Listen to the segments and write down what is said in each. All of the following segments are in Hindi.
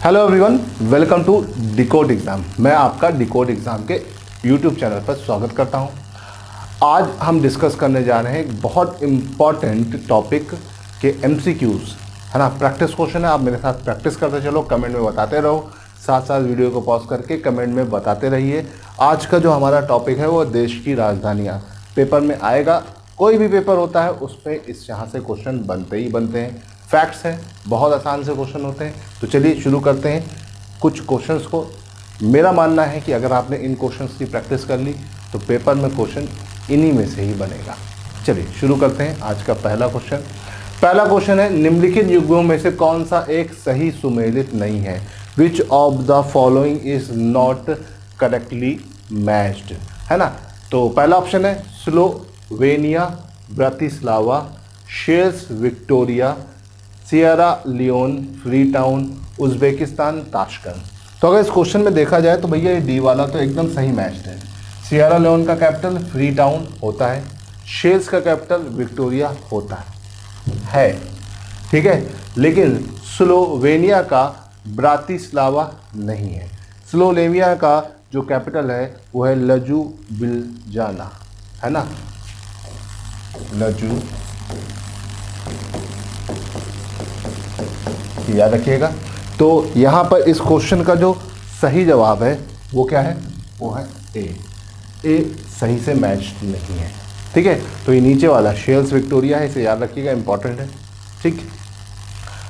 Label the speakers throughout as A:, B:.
A: Hello everyone, welcome to decode exam. मैं आपका डिकोड एग्ज़ाम के यूट्यूब चैनल पर स्वागत करता हूं। आज हम डिस्कस करने जा रहे हैं एक बहुत इम्पॉर्टेंट टॉपिक के एमसीक्यूज़, है ना। प्रैक्टिस क्वेश्चन है, आप मेरे साथ प्रैक्टिस करते चलो, कमेंट में बताते रहो, साथ साथ वीडियो को पॉज करके कमेंट में बताते रहिए। आज का जो हमारा टॉपिक है वो देश की राजधानियाँ पेपर में आएगा। कोई भी पेपर होता है उसमें इस यहाँ से क्वेश्चन बनते ही बनते हैं। फैक्ट्स हैं, बहुत आसान से क्वेश्चन होते हैं। तो चलिए शुरू करते हैं कुछ क्वेश्चंस को। मेरा मानना है कि अगर आपने इन क्वेश्चंस की प्रैक्टिस कर ली तो पेपर में क्वेश्चन इन्हीं में से ही बनेगा। चलिए शुरू करते हैं आज का पहला क्वेश्चन। पहला क्वेश्चन है, निम्नलिखित युग्मों में से कौन सा एक सही सुमेलित नहीं है? Which of the following is not correctly matched, है ना। तो पहला ऑप्शन है Slovenia, Bratislava, Seychelles Victoria, Sierra Leone, Freetown, Uzbekistan, Tashkent. तो अगर इस क्वेश्चन में देखा जाए तो भैया ये डी वाला तो एकदम सही मैच्ड है। सियरा लियोन का कैपिटल फ्री टाउन होता है, शेल्स का कैपिटल विक्टोरिया होता है, ठीक है। लेकिन स्लोवेनिया का ब्रातिस्लावा नहीं है। स्लोवेनिया का जो कैपिटल है वो है लजुबिलजाना, है ना, लजू, याद रखिएगा। तो यहाँ पर इस क्वेश्चन का जो सही जवाब है वो क्या है? वो है ए सही से मैच नहीं है, ठीक है। तो ये नीचे वाला शेल्स विक्टोरिया है, इसे याद रखिएगा, इंपॉर्टेंट है, ठीक।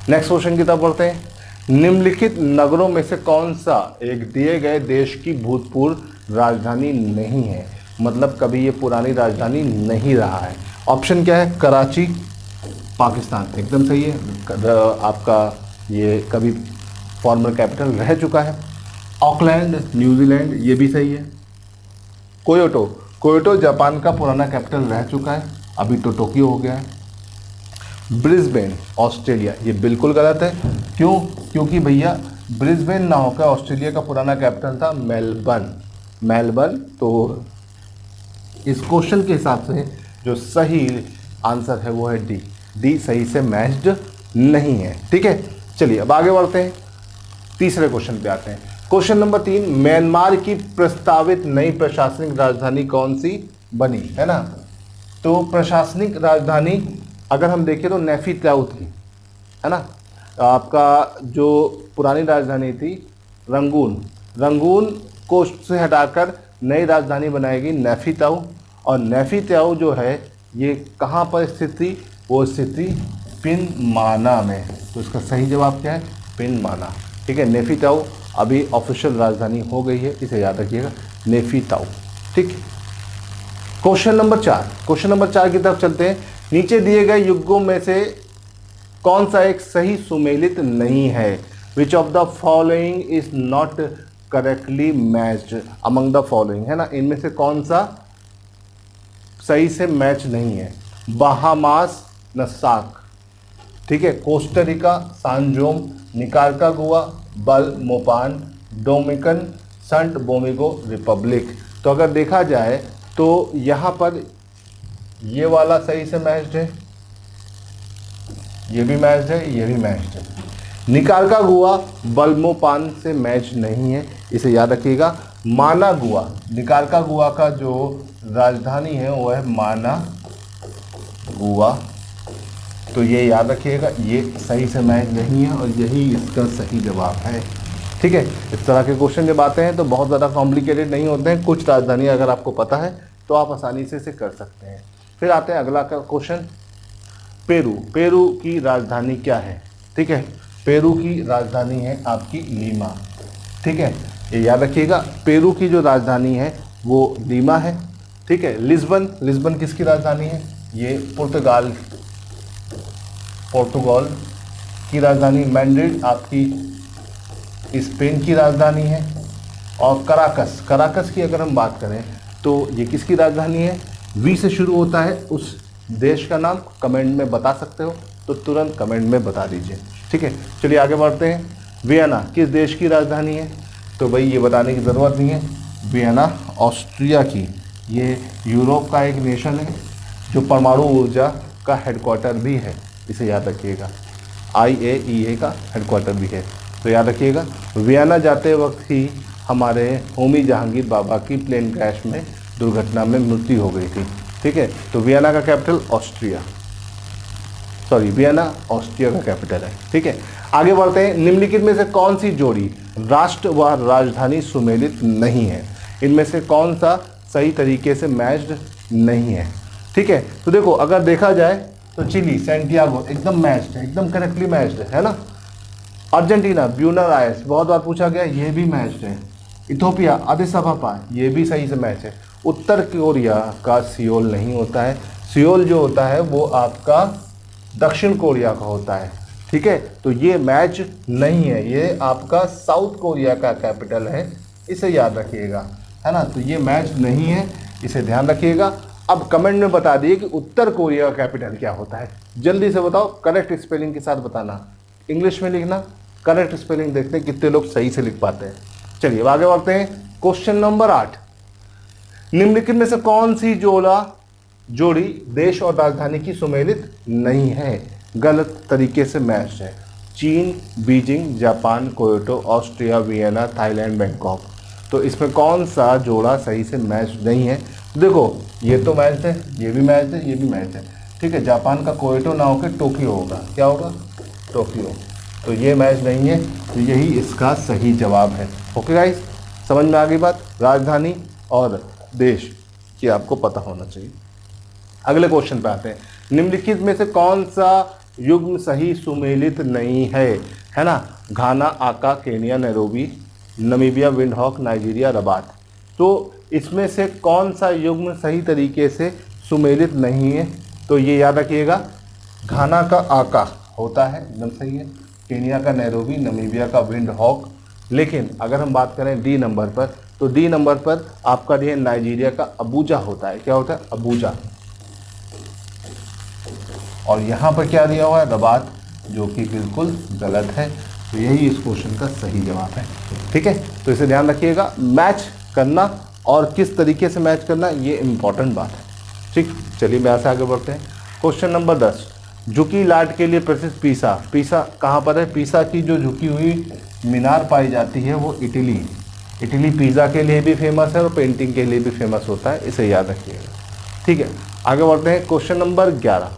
A: नेक्स्ट क्वेश्चन की तरफ बढ़ते हैं। निम्नलिखित नगरों में से कौन सा एक दिए गए देश की भूतपूर्व राजधानी नहीं है? मतलब कभी ये पुरानी राजधानी नहीं रहा है। ऑप्शन क्या है? कराची पाकिस्तान, एकदम सही है। आपका ये कभी फॉर्मर कैपिटल रह चुका है। ऑकलैंड न्यूजीलैंड, ये भी सही है। कोयोटो जापान का पुराना कैपिटल रह चुका है, अभी तो टोक्यो हो गया है। ब्रिस्बेन ऑस्ट्रेलिया, ये बिल्कुल गलत है। क्यों? क्योंकि भैया ब्रिस्बेन ना होकर ऑस्ट्रेलिया का पुराना कैपिटल था मेलबर्न। तो इस क्वेश्चन के हिसाब से जो सही आंसर है वो है डी सही से मैच्ड नहीं है, ठीक है। चलिए अब आगे बढ़ते हैं, तीसरे क्वेश्चन पे आते हैं। क्वेश्चन नंबर 3, म्यांमार की प्रस्तावित नई प्रशासनिक राजधानी कौन सी बनी, है ना। तो प्रशासनिक राजधानी अगर हम देखें तो नेफिताउ थी, है ना। आपका जो पुरानी राजधानी थी रंगून को से हटाकर नई राजधानी बनाएगी नेफिताउ। और नेफिताउ जो है ये कहाँ पर स्थित थी? वो स्थित थी पिनमाना में। तो इसका सही जवाब क्या है? पिनमाना, ठीक है। नेफिताउ अभी ऑफिशियल राजधानी हो गई है, इसे याद रखिएगा, नेफिताउ, ठीक है। क्वेश्चन नंबर 4 की तरफ चलते हैं। नीचे दिए गए युग्मों में से कौन सा एक सही सुमेलित नहीं है? Which of the following is not correctly matched among the following, है ना। इनमें से कौन सा सही से मैच नहीं है? बहामास नसाक, ठीक है, Costa Rica San Jose, Nicaragua, Belmopan, Dominican Santo Domingo Republic. तो अगर देखा जाए तो यहाँ पर ये वाला सही से मैच्ड है, ये भी मैच्ड है, ये भी मैच्ड है। निकारागुआ बलमोपान से मैच नहीं है, इसे याद रखिएगा। मानागुआ, निकारागुआ का जो राजधानी है वो है मानागुआ, तो ये याद रखिएगा, ये सही से मैच नहीं है और यही इसका सही जवाब है, ठीक है। इस तरह के क्वेश्चन जब आते हैं तो बहुत ज़्यादा कॉम्प्लिकेटेड नहीं होते हैं। कुछ राजधानी अगर आपको पता है तो आप आसानी से इसे कर सकते हैं। फिर आते हैं अगला का क्वेश्चन, पेरू की राजधानी क्या है? ठीक है, पेरू की राजधानी है आपकी लीमा, ठीक है, ये याद रखिएगा। पेरू की जो राजधानी है वो लीमा है, ठीक है। लिस्बन किसकी राजधानी है? ये पुर्तगाल की राजधानी। मैड्रिड आपकी स्पेन की राजधानी है। और कराकस की अगर हम बात करें तो ये किसकी राजधानी है? वी से शुरू होता है उस देश का नाम, कमेंट में बता सकते हो तो तुरंत कमेंट में बता दीजिए, ठीक है। चलिए आगे बढ़ते हैं। वियना किस देश की राजधानी है? तो भाई ये बताने की ज़रूरत नहीं है, वियना ऑस्ट्रिया की, ये यूरोप का एक नेशन है जो परमाणु ऊर्जा का हेडक्वार्टर भी है, इसे याद रखिएगा। IAEA का हेडक्वार्टर भी है। तो याद रखिएगा वियना जाते वक्त ही हमारे होमी जहांगीर बाबा की प्लेन क्रैश में दुर्घटना में मृत्यु हो गई थी। ठीक है, तो वियना का capital Austria, sorry Vienna Austria का कैपिटल है। ठीक है, आगे बढ़ते हैं। निम्नलिखित में से कौन सी जोड़ी राष्ट्र व राजधानी सुमेलित नहीं है? इनमें से कौन सा सही तरीके से मैच्ड नहीं है? ठीक है, तो देखो अगर देखा जाए तो चिली सैंटियागो एकदम मैच्ड है, एकदम करेक्टली मैच्ड है ना। अर्जेंटीना ब्यूनस आयर्स बहुत बार पूछा गया, ये भी मैच्ड है। इथोपिया अदिस अबाबा, ये भी सही से मैच है। उत्तर कोरिया का सियोल नहीं होता है, सियोल जो होता है वो आपका दक्षिण कोरिया का होता है। ठीक है, तो ये मैच नहीं है, ये आपका साउथ कोरिया का कैपिटल है, इसे याद रखिएगा, है ना। तो ये मैच नहीं है, इसे ध्यान रखिएगा। अब कमेंट में बता दिए कि उत्तर कोरिया का कैपिटल क्या होता है, जल्दी से बताओ, करेक्ट स्पेलिंग के साथ बताना, इंग्लिश में लिखना, करेक्ट स्पेलिंग देखते हैं कितने लोग सही से लिख पाते हैं। चलिए अब आगे बढ़ते हैं। क्वेश्चन नंबर 8, निम्नलिखित में से कौन सी जोड़ी देश और राजधानी की सुमेलित नहीं है? गलत तरीके से मैच है। चीन, Beijing, Japan, Kyoto, Austria, Vienna, Thailand, Bangkok. तो इसमें कौन सा जोड़ा सही से मैच नहीं है? देखो ये तो मैच है, ये भी मैच है, ये भी मैच है। ठीक है, जापान का क्योटो ना होकर टोक्यो होगा, क्या होगा? टोक्यो। तो ये मैच नहीं है, तो यही इसका सही जवाब है। ओके गाइस, समझ में आ गई बात? राजधानी और देश की आपको पता होना चाहिए। अगले क्वेश्चन पे आते हैं। निम्नलिखित में से कौन सा युग्म सही सुमेलित नहीं है ना? घाना, आका, Kenya, Nairobi, Namibia, Windhoek, Nigeria, Rabat. तो इसमें से कौन सा युग्म सही तरीके से सुमेलित नहीं है? तो ये याद रखिएगा, घाना का आका होता है, एकदम सही है। केनिया का नैरोबी, नमीबिया का विंडहॉक। लेकिन अगर हम बात करें डी नंबर पर, तो डी नंबर पर आपका ये नाइजीरिया का अबूजा होता है। क्या होता है? अबूजा। और यहाँ पर क्या दिया हुआ है? रबात, जो कि बिल्कुल गलत है। तो यही इस क्वेश्चन का सही जवाब है। ठीक है, तो इसे ध्यान रखिएगा, मैच करना और किस तरीके से मैच करना, ये इंपॉर्टेंट बात है। ठीक, चलिए मैं यहाँ से आगे बढ़ते हैं। क्वेश्चन नंबर 10, झुकी लाट के लिए प्रसिद्ध पीसा। पीसा कहाँ पर है? पीसा की जो झुकी हुई मीनार पाई जाती है वो इटली पिज़्ज़ा के लिए भी फेमस है और पेंटिंग के लिए भी फेमस होता है, इसे याद रखिएगा। ठीक है, आगे बढ़ते हैं। क्वेश्चन नंबर 11,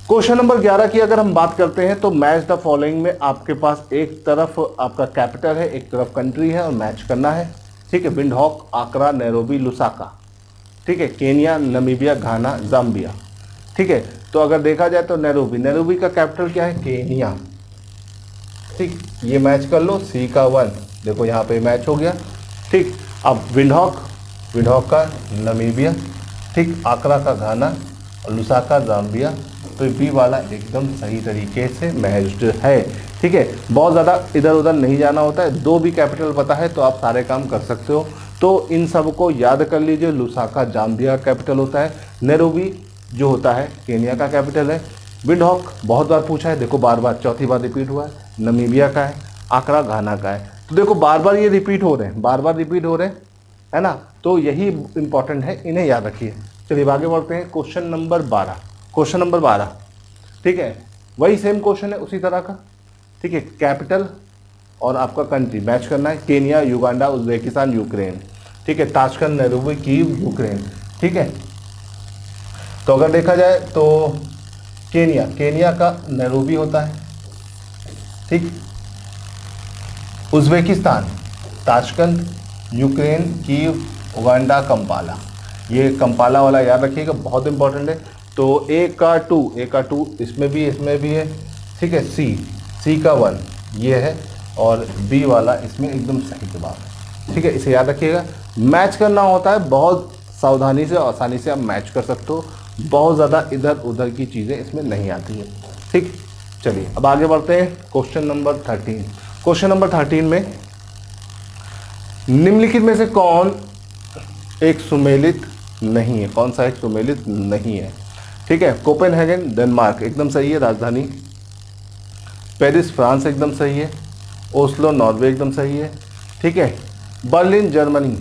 A: क्वेश्चन नंबर 11 की अगर हम बात करते हैं तो मैच द फॉलोइंग में आपके पास एक तरफ आपका कैपिटल है, एक तरफ कंट्री है और मैच करना है। ठीक है, विंडहॉक, आकरा, नैरोबी, लुसाका। ठीक है, केनिया, नमीबिया, घाना, जाम्बिया। ठीक है, तो अगर देखा जाए तो नैरोबी का कैपिटल क्या है? केनिया। ठीक, ये मैच कर लो, सी का 1, देखो यहाँ पे मैच हो गया। ठीक, अब विंडहॉक का नमीबिया, ठीक, आकरा का घाना और लुसाका जाम्बिया। तो बी वाला एकदम सही तरीके से मैच्ड है। ठीक है, बहुत ज़्यादा इधर उधर नहीं जाना होता है, 2 भी कैपिटल पता है तो आप सारे काम कर सकते हो। तो इन सब को याद कर लीजिए। लुसाका जाम्बिया का कैपिटल होता है, नैरोबी जो होता है केनिया का कैपिटल है, विंडहॉक बहुत बार पूछा है, देखो बार बार चौथी बार रिपीट हुआ है, नमीबिया का है, आकरा घाना का है। तो देखो बार बार ये रिपीट हो रहे हैं, बार बार रिपीट हो रहे हैं, है ना। तो यही इंपॉर्टेंट है, इन्हें याद रखिए। चलिए आगे बढ़ते हैं। क्वेश्चन नंबर 12, क्वेश्चन नंबर 12, ठीक है, वही सेम क्वेश्चन है उसी तरह का। ठीक है, कैपिटल और आपका कंट्री मैच करना है। Kenya, Uganda, Uzbekistan, Ukraine. ठीक है, ताशकंद, नैरोबी, कीव, यूक्रेन। ठीक है, तो अगर देखा जाए तो केनिया का नैरोबी होता है। ठीक, Uzbekistan Tashkent, Ukraine Kyiv, Uganda Kampala. ये कंपाला वाला याद रखिएगा, बहुत इंपॉर्टेंट है। तो ए का टू इसमें भी है। ठीक है, सी का 1 ये है और बी वाला इसमें एकदम सही जवाब है। ठीक है, इसे याद रखिएगा। मैच करना होता है, बहुत सावधानी से आसानी से आप मैच कर सकते हो, बहुत ज़्यादा इधर उधर की चीज़ें इसमें नहीं आती है। ठीक, चलिए अब आगे बढ़ते हैं। क्वेश्चन नंबर 13, क्वेश्चन नंबर 13 में निम्नलिखित में से कौन एक सुमेलित नहीं है? कौन सा एक सुमेलित नहीं है? ठीक है, कोपेनहेगन डेनमार्क एकदम सही है राजधानी, पेरिस फ्रांस एकदम सही है, ओस्लो नॉर्वे एकदम सही है। ठीक है, बर्लिन जर्मनी।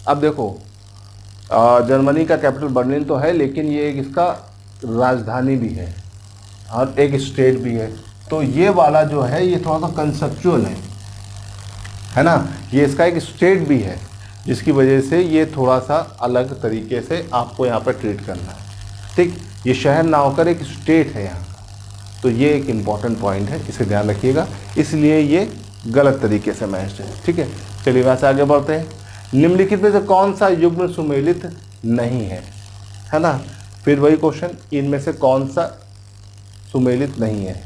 A: अब देखो जर्मनी का कैपिटल बर्लिन तो है, लेकिन ये एक इसका राजधानी भी है और एक स्टेट भी है। तो ये वाला जो है ये थोड़ा सा कंसेप्चुअल है ना, ये इसका एक स्टेट भी है, जिसकी वजह से ये थोड़ा सा अलग तरीके से आपको यहाँ पर ट्रीट करना है। ठीक, ये शहर ना होकर एक स्टेट है यहाँ का, तो ये एक इम्पॉर्टेंट पॉइंट है, इसे ध्यान रखिएगा, इसलिए ये गलत तरीके से मैच्ड है। ठीक है, चलिए वहाँ से आगे बढ़ते हैं। निम्नलिखित में से कौन सा युग्म सुमेलित नहीं है ना, फिर वही क्वेश्चन, इनमें से कौन सा सुमेलित नहीं है।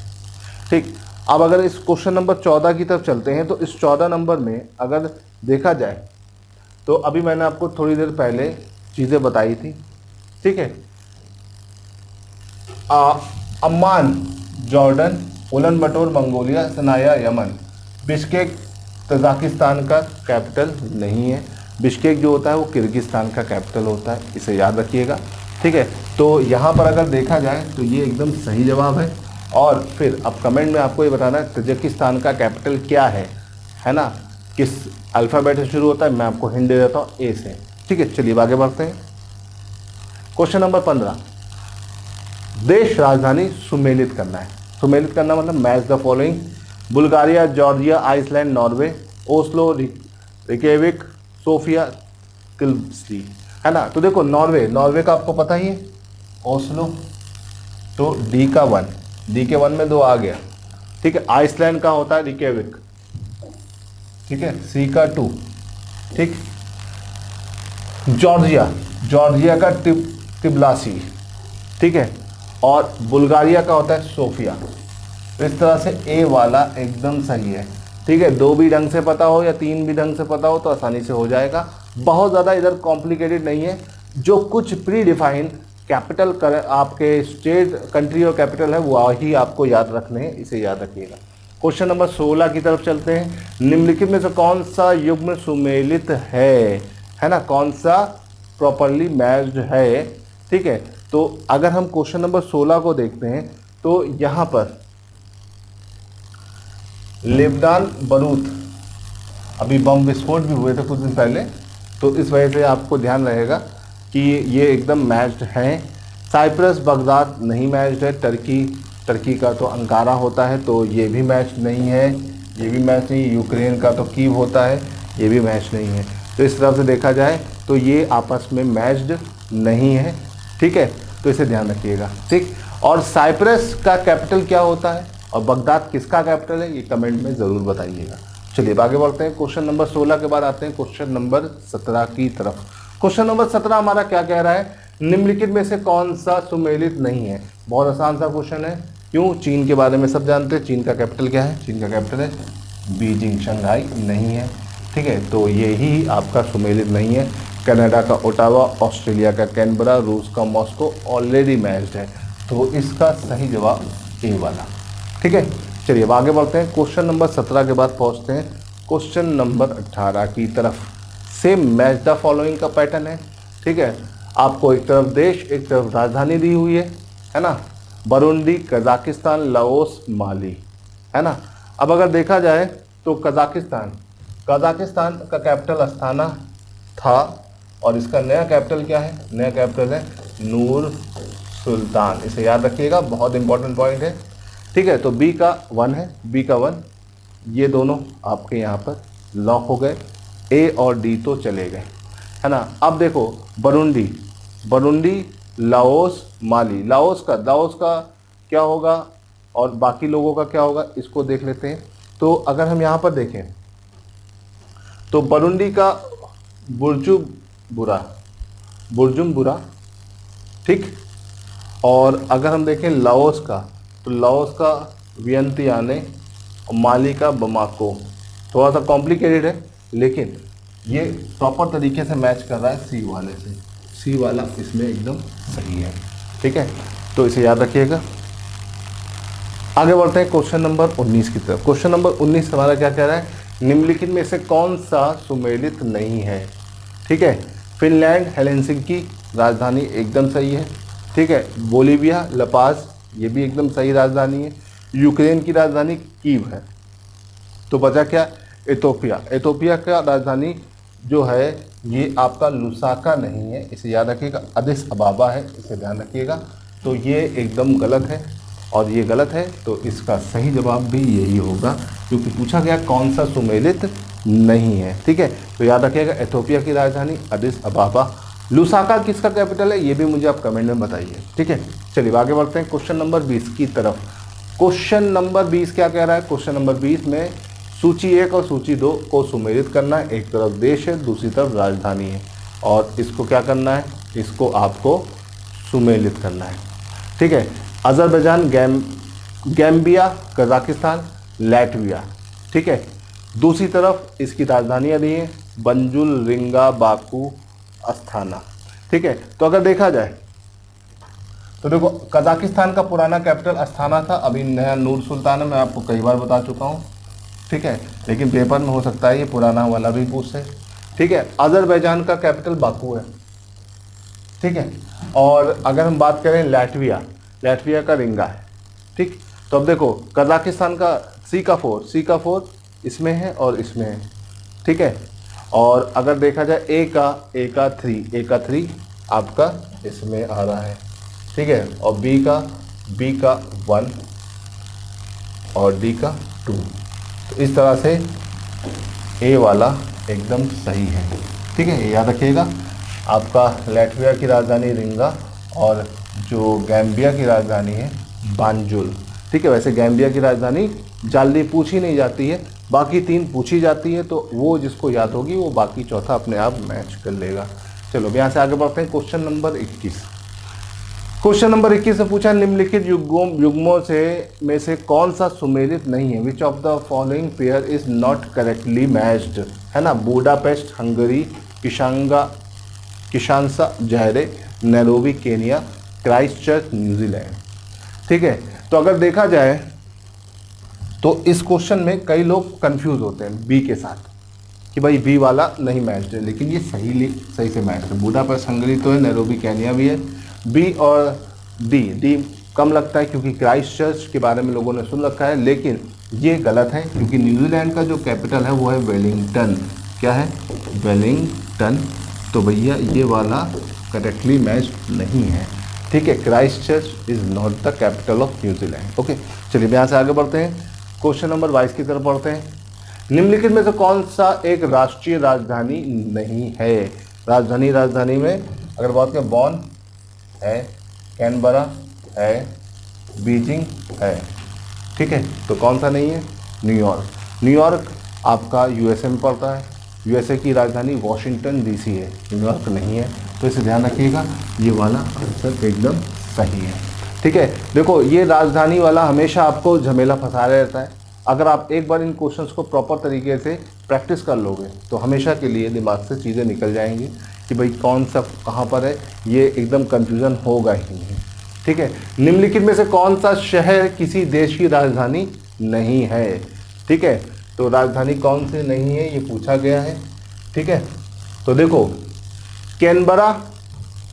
A: ठीक, अब अगर इस क्वेश्चन नंबर 14 की तरफ चलते हैं, तो इस 14 नंबर में अगर देखा जाए तो अभी मैंने आपको थोड़ी देर पहले चीज़ें बताई थी। ठीक है, अम्मान जॉर्डन, उलन बटोर Mongolia, Sanaya Yemen, Bishkek Tajikistan का कैपिटल नहीं है। बिश्केक जो होता है वो किर्गिस्तान का कैपिटल होता है, इसे याद रखिएगा। ठीक है, तो यहाँ पर अगर देखा जाए तो ये एकदम सही जवाब है। और फिर अब कमेंट में आपको ये बताना है तजाकिस्तान का कैपिटल क्या है ना, किस अल्फ़ाबेट से शुरू होता है, मैं आपको हिंट दे देता हूँ, ए से। ठीक है, चलिए आगे बढ़ते हैं। क्वेश्चन नंबर 15, देश राजधानी सुमेलित करना है। सुमेलित करना मतलब match the following: Bulgaria, Georgia, Iceland, Norway, Oslo, Reykjavik, Sofia, किल्सली, है ना। तो देखो नॉर्वे का आपको पता ही है, ओस्लो, तो डी का 1, डी के 1 में 2 आ गया। ठीक है, आइसलैंड का होता है रिकेविक, ठीक है, सी का 2। ठीक, जॉर्जिया का तिब्लासी, ठीक है, और बुल्गारिया का होता है सोफिया। तो इस तरह से ए वाला एकदम सही है। ठीक है, 2 भी ढंग से पता हो या 3 भी ढंग से पता हो तो आसानी से हो जाएगा, बहुत ज़्यादा इधर कॉम्प्लिकेटेड नहीं है। जो कुछ प्री डिफाइन कैपिटल कर आपके स्टेट, कंट्री और कैपिटल है वो ही आपको याद रखने हैं, इसे याद रखिएगा। क्वेश्चन नंबर 16 की तरफ चलते हैं। निम्नलिखित में से कौन सा युग्म सुमेलित है ना, कौन सा प्रॉपरली मैच्ड है। ठीक है, तो अगर हम क्वेश्चन नंबर 16 को देखते हैं तो यहाँ पर लेबनान, बरूत, अभी बम विस्फोट भी हुए थे कुछ दिन पहले, तो इस वजह से आपको ध्यान रहेगा कि ये एकदम मैच्ड हैं। साइप्रस, बगदाद नहीं मैच्ड है। टर्की का तो अंकारा होता है, तो ये भी मैच नहीं है, ये भी मैच नहीं। यूक्रेन का तो कीव होता है, ये भी मैच नहीं है। तो इस तरह से देखा जाए तो ये आपस में मैच्ड नहीं है। ठीक है, तो इसे ध्यान रखिएगा। ठीक, और साइप्रस का कैपिटल क्या होता है और बगदाद किसका कैपिटल है, ये कमेंट में ज़रूर बताइएगा। चलिए आगे बढ़ते हैं। क्वेश्चन नंबर 16 के बाद आते हैं क्वेश्चन नंबर 17 की तरफ। क्वेश्चन नंबर 17 हमारा क्या कह रहा है, निम्नलिखित में से कौन सा सुमेलित नहीं है। बहुत आसान सा क्वेश्चन है। क्यों, चीन के बारे में सब जानते हैं। चीन का कैपिटल क्या है, चीन का कैपिटल है बीजिंग, शंघाई नहीं है। ठीक है, तो ये ही आपका सुमेलित नहीं है। कनाडा का ओटावा, ऑस्ट्रेलिया का कैनबरा, रूस का मॉस्को ऑलरेडी मैच्ड है, तो इसका सही जवाब ए वाला। ठीक है, चलिए अब आगे बढ़ते हैं। क्वेश्चन नंबर 17 के बाद पहुंचते हैं क्वेश्चन नंबर 18 की तरफ। सेम मैच द फॉलोइंग का पैटर्न है। ठीक है, आपको एक तरफ देश, एक तरफ राजधानी दी हुई है ना, बुरुंडी, कजाकिस्तान, लाओस, माली, है ना। अब अगर देखा जाए तो कजाकिस्तान का कैपिटल अस्ताना था, और इसका नया कैपिटल क्या है, नया कैपिटल है नूर सुल्तान, इसे याद रखिएगा, बहुत इंपॉर्टेंट पॉइंट है। ठीक है, तो बी का 1 है, बी का 1, ये दोनों आपके यहाँ पर लॉक हो गए। ए और डी तो चले गए, है ना। अब देखो बुरुंडी, लाओस, माली। लाओस का क्या होगा और बाकी लोगों का क्या होगा, इसको देख लेते हैं। तो अगर हम यहाँ पर देखें तो बुरुंडी का बुरजुम्बुरा, ठीक। और अगर हम देखें लाओस का, तो लाओस का वियंतियाने, और माली का बमाको। थोड़ा सा कॉम्प्लिकेटेड है, लेकिन ये प्रॉपर तरीके से मैच कर रहा है सी वाले से। सी वाला इसमें एकदम सही है। ठीक है, तो इसे याद रखिएगा। आगे बढ़ते हैं क्वेश्चन नंबर 19 की तरफ। क्वेश्चन नंबर 19 हमारा क्या कह रहा है, निम्नलिखित में से कौन सा सुमेलित नहीं है। ठीक है, फिनलैंड, हेलेंसिंकी राजधानी एकदम सही है। ठीक है, बोलीविया, लपाज, ये भी एकदम सही राजधानी है। यूक्रेन की राजधानी कीव है। तो बचा क्या, एथोपिया का राजधानी जो है ये आपका लुसाका नहीं है, इसे याद रखिएगा, अदिस अबाबा है, इसे ध्यान रखिएगा। तो ये एकदम गलत है। और ये गलत है, तो इसका सही जवाब भी यही होगा, क्योंकि पूछा गया कौन सा सुमेलित नहीं है। ठीक है, तो याद रखिएगा इथियोपिया की राजधानी अदिस अबाबा। लुसाका किसका कैपिटल है, ये भी मुझे आप कमेंट में बताइए। ठीक है, चलिए आगे बढ़ते हैं क्वेश्चन नंबर 20 की तरफ। क्वेश्चन नंबर 20 क्या कह रहा है, क्वेश्चन नंबर 20 में सूची 1 और सूची 2 को सुमेलित करना है। एक तरफ देश है, दूसरी तरफ राजधानी है, और इसको क्या करना है, इसको आपको सुमेलित करना है। ठीक है, अजरबैजान, गैम्बिया, कजाकिस्तान, लैटविया। ठीक है, दूसरी तरफ इसकी राजधानियाँ दी हैं, बंजुल, रिंगा, बाकू, अस्थाना। ठीक है, तो अगर देखा जाए तो देखो कजाकिस्तान का पुराना कैपिटल अस्थाना था, अभी नया नूर सुल्तान है, मैं आपको कई बार बता चुका हूँ। ठीक है, लेकिन पेपर में हो सकता है ये पुराना वाला भी पूछ से। ठीक है, अजरबैजान का कैपिटल बाकू है। ठीक है, और अगर हम बात करें लैटविया का रिंगा है। ठीक, तो अब देखो कजाकिस्तान का सी का फोर इसमें है और इसमें है। ठीक है, और अगर देखा जाए ए का थ्री आपका इसमें आ रहा है। ठीक है, और बी का 1 और डी का 2। तो इस तरह से ए वाला एकदम सही है। ठीक है, ये याद रखिएगा। आपका लैटविया की राजधानी रिंगा और जो गैम्बिया की राजधानी है बांजुल। ठीक है, वैसे गैम्बिया की राजधानी जल्दी पूछी नहीं जाती है, बाकी 3 पूछी जाती है, तो वो जिसको याद होगी वो बाकी चौथा अपने आप मैच कर लेगा। चलो अब यहाँ से आगे बढ़ते हैं क्वेश्चन नंबर 21। क्वेश्चन नंबर 21 से पूछा निम्नलिखित युग्मों में से कौन सा सुमेलित नहीं है। Which of the following pair is not correctly matched, है ना। Budapest Hungary, Kinshasa Zaire, Nairobi Kenya, Christchurch New Zealand. ठीक है, तो अगर देखा जाए तो इस क्वेश्चन में कई लोग कंफ्यूज होते हैं बी के साथ कि भाई बी वाला नहीं मैच्ड है, लेकिन ये सही से मैच है। बुडापेस्ट हंगरी तो है, नैरोबी केनिया भी है। बी और डी कम लगता है क्योंकि क्राइस्टचर्च के बारे में लोगों ने सुन रखा है, लेकिन ये गलत है क्योंकि न्यूजीलैंड का जो कैपिटल है वो है वेलिंगटन। क्या है, वेलिंगटन। तो भैया ये वाला करेक्टली मैच नहीं है। ठीक है, Christchurch is not the capital of New Zealand. Okay, चलिए यहाँ से आगे बढ़ते हैं, क्वेश्चन नंबर 22 की तरफ बढ़ते हैं। निम्नलिखित में से कौन सा एक राष्ट्रीय राजधानी नहीं है। राजधानी में अगर बात करें बॉन है, कैनबरा है, बीजिंग है। ठीक है, तो कौन सा नहीं है, न्यूयॉर्क आपका यूएसए में पड़ता है। यूएसए की राजधानी वॉशिंगटन डीसी है, न्यूयॉर्क नहीं है, तो इसे ध्यान रखिएगा, ये वाला आंसर एकदम सही है। ठीक है, देखो ये राजधानी वाला हमेशा आपको झमेला फंसा रहता है। अगर आप एक बार इन क्वेश्चंस को प्रॉपर तरीके से प्रैक्टिस कर लोगे तो हमेशा के लिए दिमाग से चीज़ें निकल जाएंगी कि भाई कौन सा कहाँ पर है, ये एकदम कंफ्यूजन होगा ही नहीं। ठीक है, निम्नलिखित में से कौन सा शहर किसी देश की राजधानी नहीं है। ठीक है, तो राजधानी कौन सी नहीं है ये पूछा गया है। ठीक है, तो देखो कैनबरा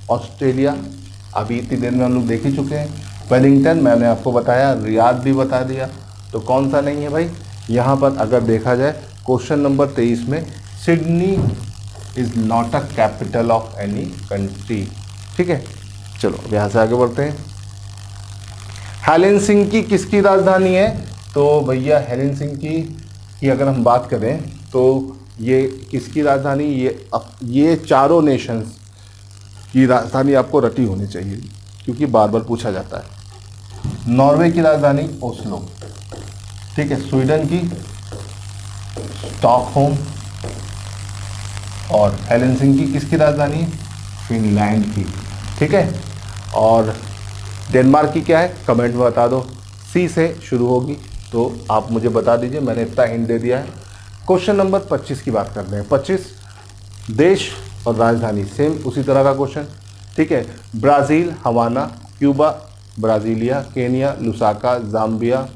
A: ऑस्ट्रेलिया, अभी इतनी देर में हम लोग देख ही चुके हैं। वेलिंगटन मैंने आपको बताया, रियाद भी बता दिया। तो कौन सा नहीं है भाई, यहाँ पर अगर देखा जाए क्वेश्चन नंबर 23 में Sydney is not a capital of any country. ठीक है, चलो अब यहाँ से आगे बढ़ते हैं। हेलेंसिंकी किसकी राजधानी है, तो भैया हेलेंसिंकी की अगर हम बात करें तो ये किसकी राजधानी, ये चारों नेशंस की राजधानी आपको रटी होनी चाहिए क्योंकि बार बार पूछा जाता है। नॉर्वे की राजधानी ओस्लो। ठीक है, स्वीडन की स्टॉकहोम, और हेलेंसिंकी किसकी राजधानी है, फिनलैंड की। ठीक है, और डेनमार्क की क्या है, कमेंट में बता दो। सी से शुरू होगी तो आप मुझे बता दीजिए, मैंने इतना हिंट दे दिया है। क्वेश्चन नंबर 25 की बात करते हैं। 25 देश और राजधानी सेम उसी तरह का क्वेश्चन। ठीक है, Brazil Havana, Cuba Brasilia, Kenya Lusaka, Zambia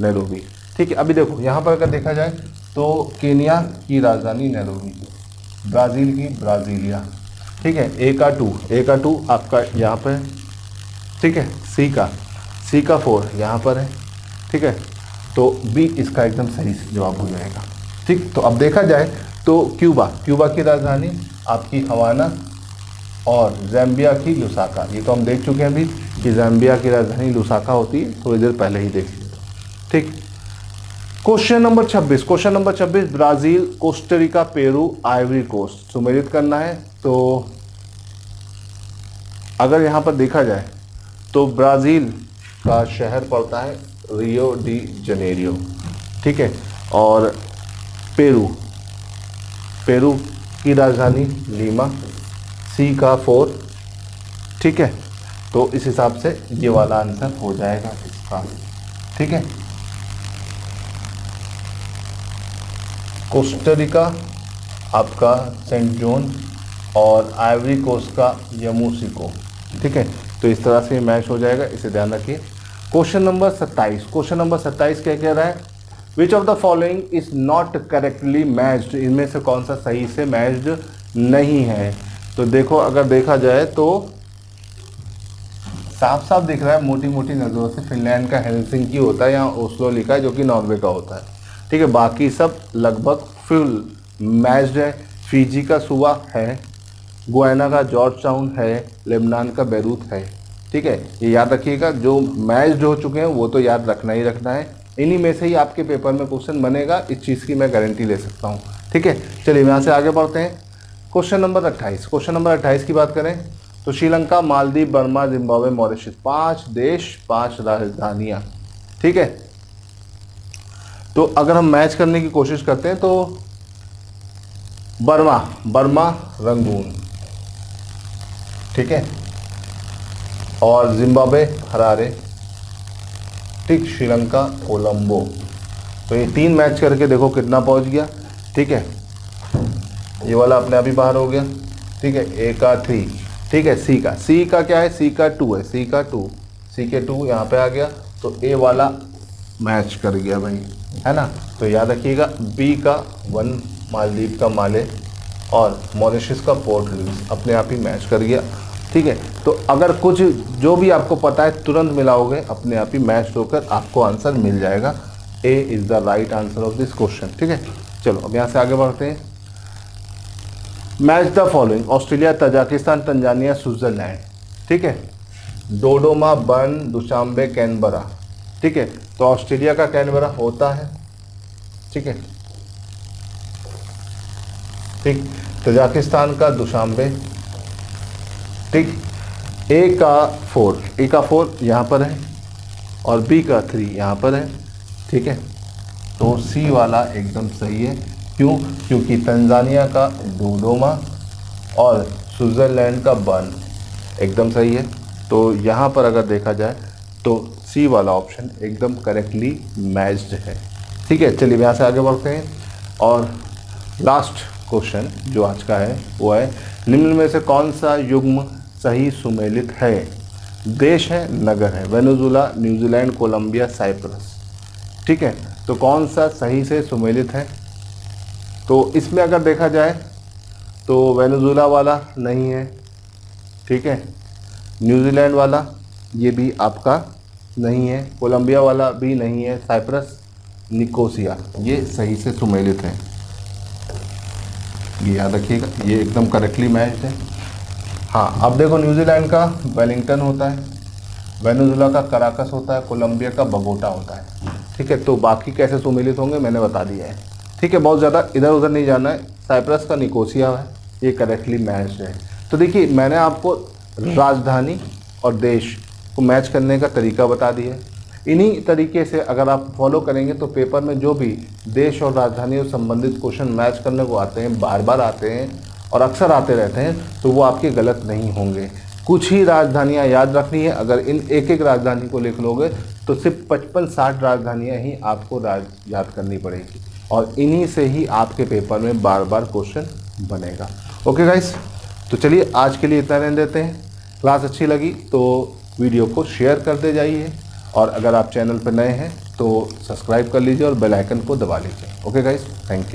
A: Nairobi. ठीक है, अभी देखो यहाँ पर अगर देखा जाए तो केनिया की राजधानी नैरोबी, ब्राज़ील की ब्राज़ीलिया। ठीक है, ए का 2 आपका यहाँ पर है। ठीक है, सी का 4 यहाँ पर है। ठीक है, तो बी इसका एकदम सही जवाब हो जाएगा। ठीक, तो अब देखा जाए तो क्यूबा की राजधानी आपकी हवाना, और ज़ैम्बिया की लुसाका। ये तो हम देख चुके हैं अभी कि ज़ैम्बिया की राजधानी लुसाका होती है, थोड़ी देर पहले ही देख लिया। ठीक। Question number 26, question number 26, Brazil, Costa Rica, Peru, Ivory Coast सुमेलित करना है। तो अगर यहाँ पर देखा जाए तो ब्राज़ील का शहर पड़ता है रियो डी जनेरियो, ठीक है, और पेरू, पेरू की राजधानी लीमा, सी का 4, ठीक है। तो इस हिसाब से ये वाला आंसर हो जाएगा इसका, ठीक है। कोस्टारिका आपका सेंट जॉन और आइवरी कोस्ट का यमूसिको, ठीक है। तो इस तरह से मैच हो जाएगा, इसे ध्यान रखिए। क्वेश्चन नंबर 27, क्वेश्चन नंबर 27 क्या कह रहा है, which of the following is not correctly matched, इनमें से कौन सा सही से मैच्ड नहीं है। तो देखो, अगर देखा जाए तो साफ साफ दिख रहा है मोटी मोटी नज़रों से, फिनलैंड का हेलसिंकी होता है, यहाँ ओस्लो लिखा है जो कि नॉर्वे का होता है, ठीक है। बाकी सब लगभग फुल मैच्ड है। फिजी का सुवा है, गुयाना का जॉर्ज टाउन है, लेबनान का बेरूत है, ठीक है। ये याद रखिएगा, जो मैच्ड हो चुके हैं वो तो याद रखना ही रखना है। इन्हीं में से ही आपके पेपर में क्वेश्चन बनेगा, इस चीज़ की मैं गारंटी ले सकता हूँ, ठीक है। चलिए यहाँ से आगे बढ़ते हैं। क्वेश्चन नंबर 28, क्वेश्चन नंबर 28 की बात करें तो Sri Lanka, Maldives, Burma, Zimbabwe, Mauritius, 5 देश 5 राजधानियाँ, ठीक है। तो अगर हम मैच करने की कोशिश करते हैं तो बर्मा रंगून, ठीक है, और जिम्बाब्वे हरारे, ठीक, श्रीलंका कोलंबो। तो ये 3 मैच करके देखो कितना पहुंच गया, ठीक है। ये वाला अपने आप ही बाहर हो गया, ठीक है, ए का 3, ठीक है। सी का क्या है, सी का 2 है, सी के 2 यहाँ पे आ गया, तो ए वाला मैच कर गया भाई, है ना। तो याद रखिएगा, बी का 1 मालदीव का माले और मॉरिशस का पोर्ट लुइस अपने आप ही मैच कर गया, ठीक है। तो अगर कुछ जो भी आपको पता है तुरंत मिलाओगे, अपने आप ही मैच होकर आपको आंसर मिल जाएगा। A is the right answer of this question, ठीक है। चलो अब यहाँ से आगे बढ़ते हैं। Match the following, Australia, Tajikistan, Tanzania, Switzerland, ठीक है। डोडोमा, बर्न, दुशांबे, कैनबरा, ठीक है। तो ऑस्ट्रेलिया का कैनबरा होता है, ठीक है, ठीक। तजाकिस्तान का दुशांबे, ठीक। ए का 4 यहाँ पर है और बी का 3 यहाँ पर है, ठीक है। तो सी वाला एकदम सही है। क्यों? क्योंकि तंजानिया का डोडोमा और स्विट्ज़रलैंड का बर्न एकदम सही है। तो यहाँ पर अगर देखा जाए तो सी वाला ऑप्शन एकदम करेक्टली मैच्ड है, ठीक है। चलिए यहाँ से आगे बढ़ते हैं और लास्ट क्वेश्चन जो आज का है वो है, निम्न में से कौन सा युग्म सही सुमेलित है। देश है, नगर है, वेनेजुला, न्यूजीलैंड, कोलंबिया, साइप्रस, ठीक है। तो कौन सा सही से सुमेलित है। तो इसमें अगर देखा जाए तो वेनेजुला वाला नहीं है, ठीक है, न्यूजीलैंड वाला ये भी आपका नहीं है, कोलंबिया वाला भी नहीं है, साइप्रस, निकोसिया ये सही से सुमेलित है। ये याद रखिएगा, ये एकदम करेक्टली मैच्ड है। हाँ, अब देखो, न्यूजीलैंड का वेलिंगटन होता है, वेनेजुला का कराकस होता है, कोलंबिया का बगोटा होता है, ठीक है। तो बाकी कैसे सुमेलित होंगे मैंने बता दिया है, ठीक है। बहुत ज़्यादा इधर उधर नहीं जाना है। साइप्रस का निकोसिया है, ये करेक्टली मैच्ड है। तो देखिए, मैंने आपको राजधानी और देश को मैच करने का तरीका बता दिया है। इन्हीं तरीके से अगर आप फॉलो करेंगे तो पेपर में जो भी देश और राजधानी से संबंधित क्वेश्चन मैच करने को आते हैं, बार बार आते हैं और अक्सर आते रहते हैं, तो वो आपके गलत नहीं होंगे। कुछ ही राजधानियां याद रखनी है। अगर इन एक एक राजधानी को लिख लोगे तो सिर्फ 55-60 राजधानियां ही आपको याद करनी पड़ेगी और इन्हीं से ही आपके पेपर में बार बार क्वेश्चन बनेगा। ओके गाइस, तो चलिए आज के लिए इतना रहने देते हैं। क्लास अच्छी लगी तो वीडियो को शेयर करते जाइए और अगर आप चैनल पर नए हैं तो सब्सक्राइब कर लीजिए और बेल आइकन को दबा लीजिए। Okay guys, thank you.